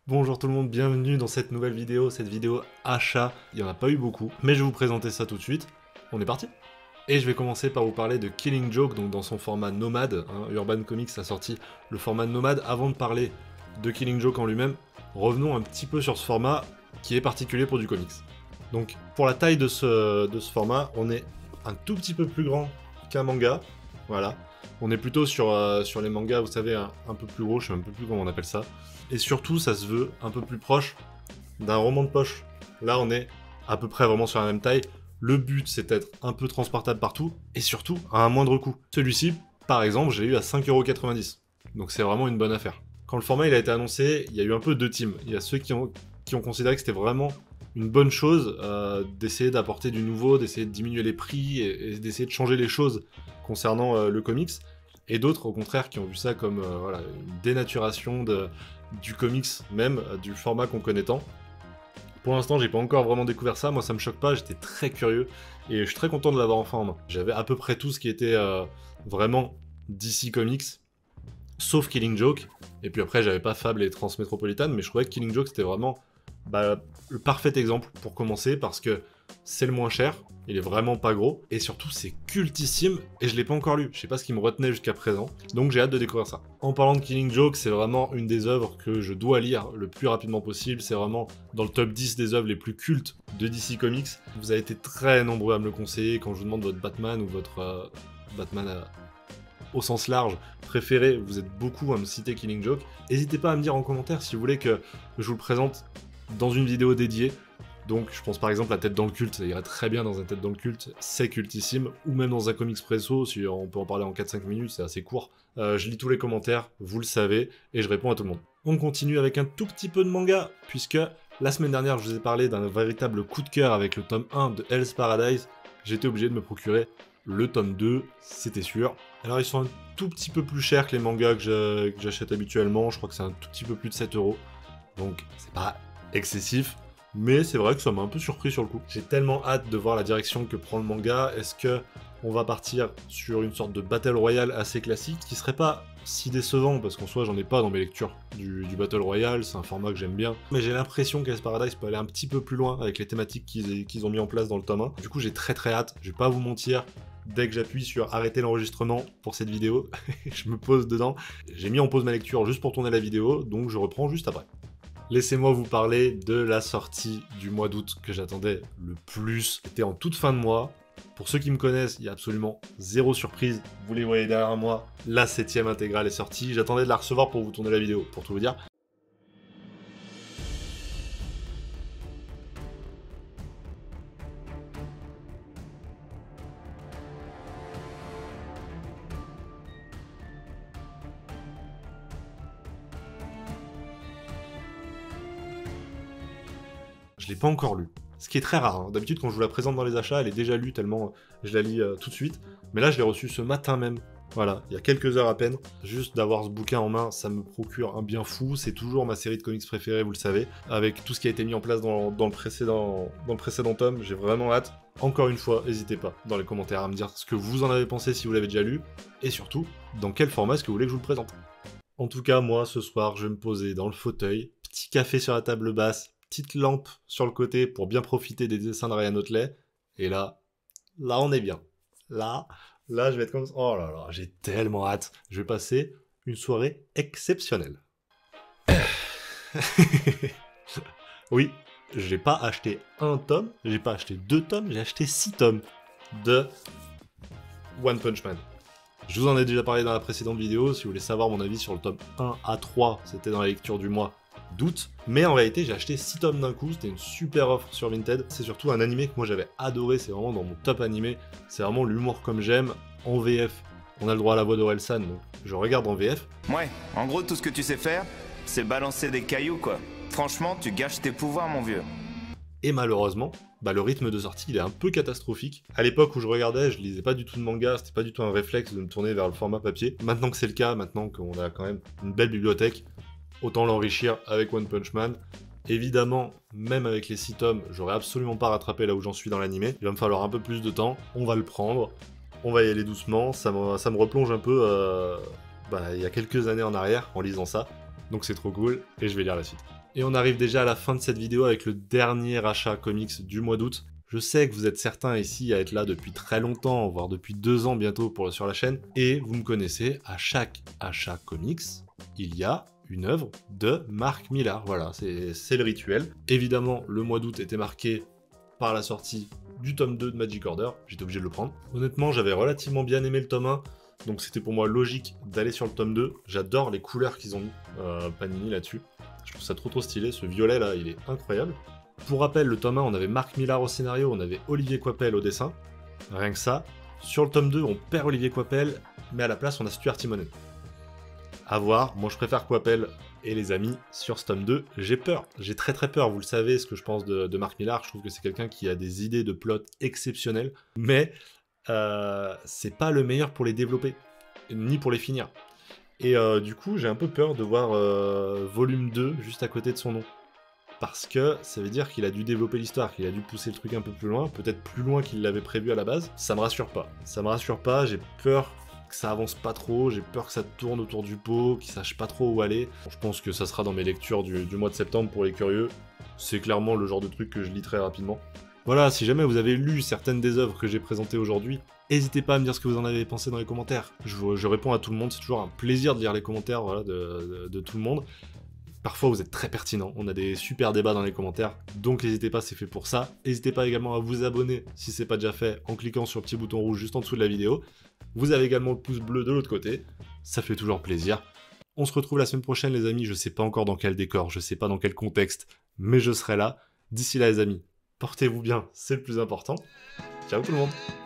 Bonjour tout le monde, bienvenue dans cette nouvelle vidéo, achat. Il n'y en a pas eu beaucoup, mais je vais vous présenter ça tout de suite. On est parti. Et je vais commencer par vous parler de Killing Joke, donc dans son format nomade. Urban Comics a sorti le format nomade. Avant de parler de Killing Joke en lui-même, revenons un petit peu sur ce format qui est particulier pour du comics. Donc pour la taille de ce format, on est un tout petit peu plus grand qu'un manga. Voilà. On est plutôt sur les mangas, vous savez, un peu plus gros, je sais un peu plus comment on appelle ça. Et surtout, ça se veut un peu plus proche d'un roman de poche. Là, on est à peu près vraiment sur la même taille. Le but, c'est d'être un peu transportable partout, et surtout à un moindre coût. Celui-ci, par exemple, j'ai eu à 5,90 €. Donc c'est vraiment une bonne affaire. Quand le format il a été annoncé, il y a eu un peu deux teams. Il y a ceux qui ont considéré que c'était vraiment une bonne chose d'essayer d'apporter du nouveau, d'essayer de diminuer les prix et d'essayer de changer les choses concernant le comics. Et d'autres, au contraire, qui ont vu ça comme voilà, une dénaturation du comics même, du format qu'on connaît tant. Pour l'instant, j'ai pas encore vraiment découvert ça, moi ça me choque pas, j'étais très curieux, et je suis très content de l'avoir enfin en main. J'avais à peu près tout ce qui était vraiment DC Comics, sauf Killing Joke, et puis après j'avais pas Fable et Transmétropolitane, mais je trouvais que Killing Joke c'était vraiment le parfait exemple pour commencer, parce que c'est le moins cher, il est vraiment pas gros, et surtout c'est cultissime, et je l'ai pas encore lu, je sais pas ce qui me retenait jusqu'à présent, donc j'ai hâte de découvrir ça. En parlant de Killing Joke, c'est vraiment une des œuvres que je dois lire le plus rapidement possible, c'est vraiment dans le top 10 des œuvres les plus cultes de DC Comics. Vous avez été très nombreux à me le conseiller quand je vous demande votre Batman ou votre Batman au sens large préféré, vous êtes beaucoup à me citer Killing Joke. N'hésitez pas à me dire en commentaire si vous voulez que je vous le présente dans une vidéo dédiée. Donc je pense par exemple à Tête dans le culte, ça irait très bien dans un Tête dans le culte, c'est cultissime, ou même dans un comics presso, si on peut en parler en 4-5 minutes, c'est assez court. Je lis tous les commentaires, vous le savez, et je réponds à tout le monde. On continue avec un tout petit peu de manga, puisque la semaine dernière je vous ai parlé d'un véritable coup de cœur avec le tome 1 de Hell's Paradise. J'étais obligé de me procurer le tome 2, c'était sûr. Alors ils sont un tout petit peu plus chers que les mangas que j'achète habituellement, je crois que c'est un tout petit peu plus de 7 €, donc c'est pas excessif. Mais c'est vrai que ça m'a un peu surpris sur le coup. J'ai tellement hâte de voir la direction que prend le manga. Est-ce que on va partir sur une sorte de battle royale assez classique, qui serait pas si décevant, parce qu'en soi j'en ai pas dans mes lectures du battle royale, c'est un format que j'aime bien. Mais j'ai l'impression qu'Hell's Paradise peut aller un petit peu plus loin avec les thématiques qu'ils ont mis en place dans le tome 1. Du coup j'ai très hâte, je vais pas vous mentir. Dès que j'appuie sur arrêter l'enregistrement pour cette vidéo, je me pose dedans. J'ai mis en pause ma lecture juste pour tourner la vidéo, donc je reprends juste après. Laissez-moi vous parler de la sortie du mois d'août que j'attendais le plus. C'était en toute fin de mois. Pour ceux qui me connaissent, il y a absolument zéro surprise. Vous les voyez derrière moi, la 7ème intégrale est sortie. J'attendais de la recevoir pour vous tourner la vidéo, pour tout vous dire. Je l'ai pas encore lu. Ce qui est très rare. D'habitude, quand je vous la présente dans les achats, elle est déjà lue tellement je la lis tout de suite. Mais là, je l'ai reçue ce matin même. Voilà, il y a quelques heures à peine. Juste d'avoir ce bouquin en main, ça me procure un bien fou. C'est toujours ma série de comics préférée, vous le savez. Avec tout ce qui a été mis en place dans le précédent tome, j'ai vraiment hâte. Encore une fois, n'hésitez pas dans les commentaires à me dire ce que vous en avez pensé si vous l'avez déjà lu. Et surtout, dans quel format est-ce que vous voulez que je vous le présente. En tout cas, moi, ce soir, je vais me poser dans le fauteuil, petit café sur la table basse, petite lampe sur le côté pour bien profiter des dessins de Ryan Otley. Et là, on est bien. Là, je vais être comme ça. Oh là là, j'ai tellement hâte. Je vais passer une soirée exceptionnelle. Oui, j'ai pas acheté un tome, j'ai pas acheté 2 tomes, j'ai acheté 6 tomes de One Punch Man. Je vous en ai déjà parlé dans la précédente vidéo, si vous voulez savoir mon avis sur le tome 1 à 3, c'était dans la lecture du mois d'août. Mais en réalité, j'ai acheté 6 tomes d'un coup, c'était une super offre sur Vinted. C'est surtout un animé que moi j'avais adoré, c'est vraiment dans mon top animé. C'est vraiment l'humour comme j'aime, en VF. On a le droit à la voix d'Orelsan, donc je regarde en VF. Ouais, en gros tout ce que tu sais faire, c'est balancer des cailloux quoi. Franchement, tu gâches tes pouvoirs mon vieux. Et malheureusement, le rythme de sortie il est un peu catastrophique. À l'époque où je regardais, je lisais pas du tout de manga, c'était pas du tout un réflexe de me tourner vers le format papier. Maintenant que c'est le cas, maintenant qu'on a quand même une belle bibliothèque, autant l'enrichir avec One Punch Man. Évidemment, même avec les 6 tomes, j'aurais absolument pas rattrapé là où j'en suis dans l'animé. Il va me falloir un peu plus de temps, on va le prendre, on va y aller doucement, ça me replonge un peu il y a quelques années en arrière en lisant ça. Donc c'est trop cool, et je vais lire la suite. Et on arrive déjà à la fin de cette vidéo avec le dernier achat comics du mois d'août. Je sais que vous êtes certains ici à être là depuis très longtemps, voire depuis 2 ans bientôt sur la chaîne, et vous me connaissez, à chaque achat comics, il y a une œuvre de Mark Millar. Voilà, c'est le rituel. Évidemment, le mois d'août était marqué par la sortie du tome 2 de Magic Order, j'étais obligé de le prendre. Honnêtement, j'avais relativement bien aimé le tome 1, donc c'était pour moi logique d'aller sur le tome 2. J'adore les couleurs qu'ils ont mis, Panini là-dessus. Je trouve ça trop stylé, ce violet là, il est incroyable. Pour rappel, le tome 1, on avait Mark Millar au scénario, on avait Olivier Coipel au dessin. Rien que ça. Sur le tome 2, on perd Olivier Coipel, mais à la place, on a Stuart Timonen. À voir, moi je préfère Coipel et les amis sur ce tome 2. J'ai peur, j'ai très peur, vous le savez ce que je pense de Mark Millar. Je trouve que c'est quelqu'un qui a des idées de plot exceptionnelles, mais c'est pas le meilleur pour les développer, ni pour les finir. Et du coup, j'ai un peu peur de voir volume 2 juste à côté de son nom. Parce que ça veut dire qu'il a dû développer l'histoire, qu'il a dû pousser le truc un peu plus loin, peut-être plus loin qu'il l'avait prévu à la base. Ça me rassure pas. Ça me rassure pas, j'ai peur que ça avance pas trop, j'ai peur que ça tourne autour du pot, qu'il sache pas trop où aller. Bon, je pense que ça sera dans mes lectures du mois de septembre pour les curieux. C'est clairement le genre de truc que je lis très rapidement. Voilà, si jamais vous avez lu certaines des œuvres que j'ai présentées aujourd'hui, n'hésitez pas à me dire ce que vous en avez pensé dans les commentaires. Je réponds à tout le monde, c'est toujours un plaisir de lire les commentaires voilà, de tout le monde. Parfois vous êtes très pertinent, on a des super débats dans les commentaires, donc n'hésitez pas, c'est fait pour ça. N'hésitez pas également à vous abonner si c'est pas déjà fait en cliquant sur le petit bouton rouge juste en dessous de la vidéo. Vous avez également le pouce bleu de l'autre côté, ça fait toujours plaisir. On se retrouve la semaine prochaine les amis, je sais pas encore dans quel décor, je sais pas dans quel contexte, mais je serai là. D'ici là les amis, portez-vous bien, c'est le plus important. Ciao tout le monde!